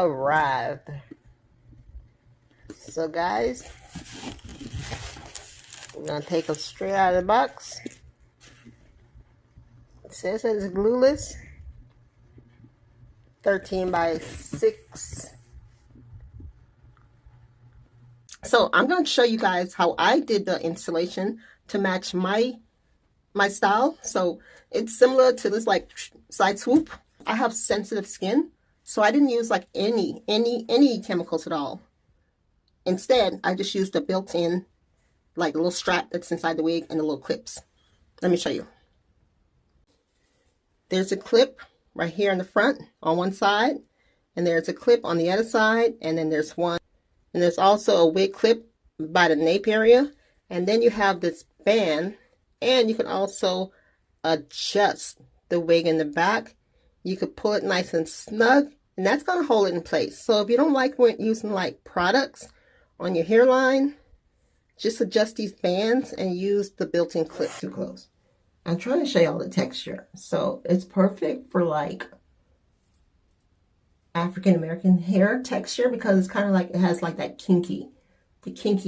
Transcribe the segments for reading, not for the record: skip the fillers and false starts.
arrived. So guys, we're gonna take them straight out of the box. It says it's glueless, 13 by 6. So I'm going to show you guys how I did the installation to match my style. So it's similar to this like side swoop. I have sensitive skin, so I didn't use like any chemicals at all. Instead, I just used a built-in like a little strap that's inside the wig and the little clips. Let me show you. There's a clip right here in the front on one side, and there's a clip on the other side, and then there's one. And there's also a wig clip by the nape area. And then you have this band, and you can also adjust the wig in the back. You could pull it nice and snug, and that's going to hold it in place. So if you don't like using like products on your hairline, just adjust these bands and use the built-in clip to close. I'm trying to show you all the texture. So it's perfect for like African American hair texture because it's kind of like it has like that kinky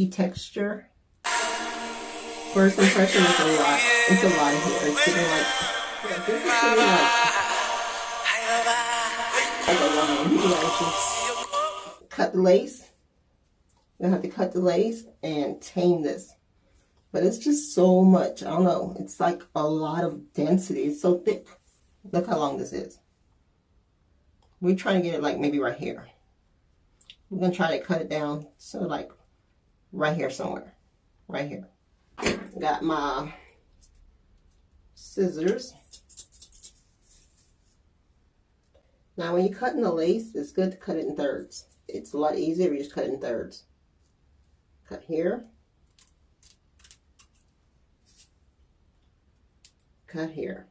texture. First impression is a lot. It's a lot of hair. It's sitting like, yeah, this is sitting like a line. You gotta just cut the lace. You're gonna have to cut the lace and tame this. But it's just so much. I don't know. It's like a lot of density. It's so thick. Look how long this is. We're trying to get it like maybe right here. We're going to try to cut it down. So like right here somewhere. Right here. Got my scissors. Now when you're cutting the lace, it's good to cut it in thirds. It's a lot easier if you just cut it in thirds. Cut here. Cut here.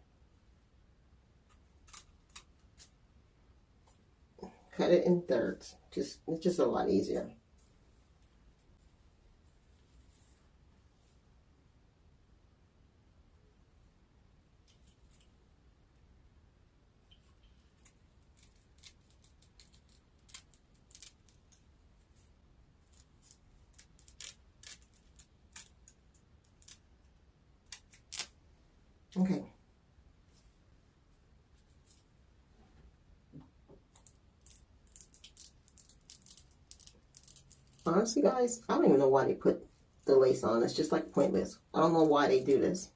Cut it in thirds. It's just a lot easier. Okay. Honestly, guys, I don't even know why they put the lace on. It's just like pointless. I don't know why they do this.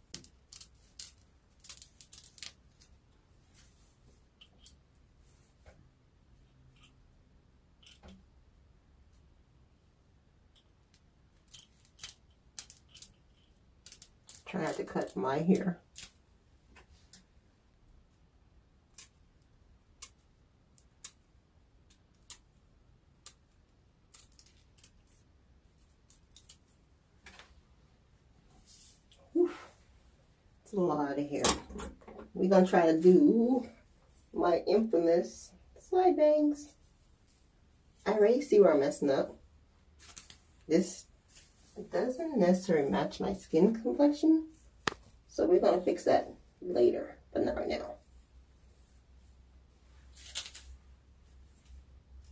Try not to cut my hair. It's a lot of hair. We're going to try to do my infamous side bangs. I already see where I'm messing up. This doesn't necessarily match my skin complexion. So we're going to fix that later, but not right now.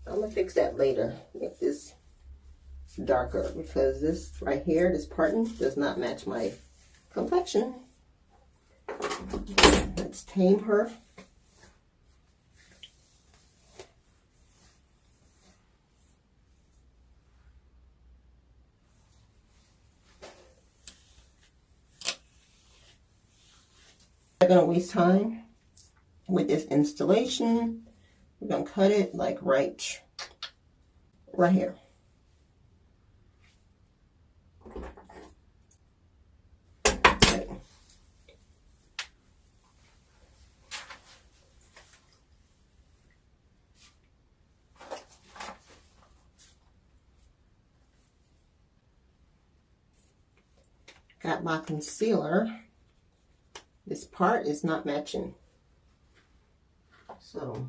I'm going to fix that later. Make this darker because this right here, this parting, does not match my complexion. Let's tame her. I'm not going to waste time with this installation. We're going to cut it like right here. Okay. Got my concealer. This part is not matching. So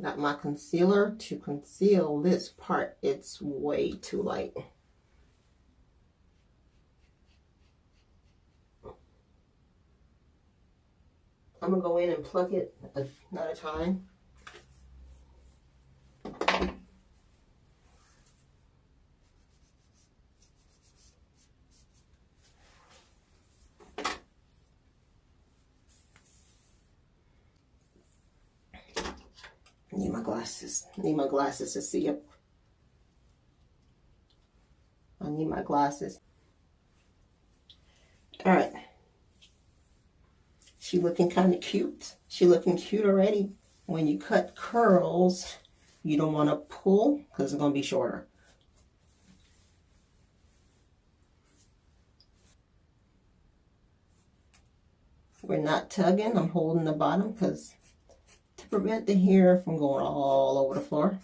got my concealer to conceal this part. It's way too light. I'm gonna go in and pluck it another time. I need my glasses. I need my glasses to see it. I need my glasses. All right. She looking kind of cute. She looking cute already. When you cut curls, you don't want to pull because it's going to be shorter. We're not tugging. I'm holding the bottom because to prevent the hair from going all over the floor.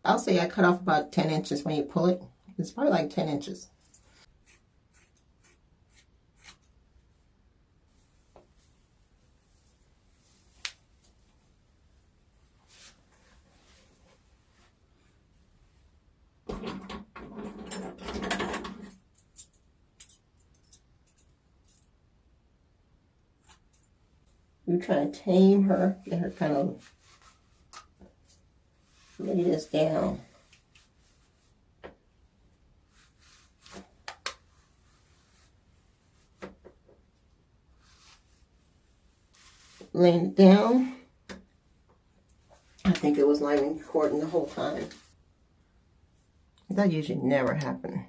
I'll say I cut off about 10 inches when you pull it. It's probably like 10 inches. We're trying to tame her, get her kind of lay this down. Laying it down. I think it was not even recording the whole time. That usually never happens.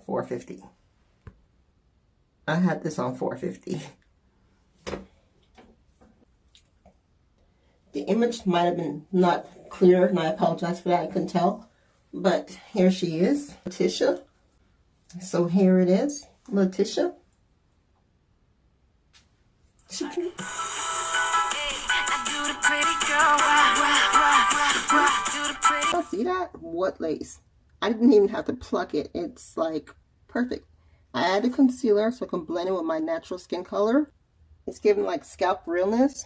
$4.50. I had this on $4.50. The image might have been not clear, and I apologize for that. I couldn't tell. But here she is, LaTisha. So here it is, LaTisha. She cute. Oh, see that? What lace? I didn't even have to pluck it. It's like perfect. I added concealer so I can blend it with my natural skin color. It's giving like scalp realness.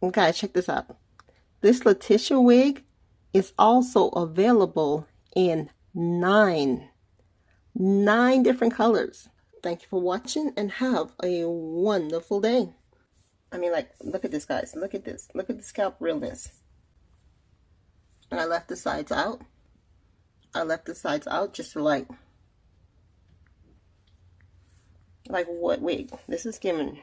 And guys, check this out. This LaTisha wig is also available in 9 different colors. Thank you for watching and have a wonderful day. I mean, like, look at this, guys. Look at this. Look at the scalp realness. And I left the sides out. I left the sides out just to like what wig? This is giving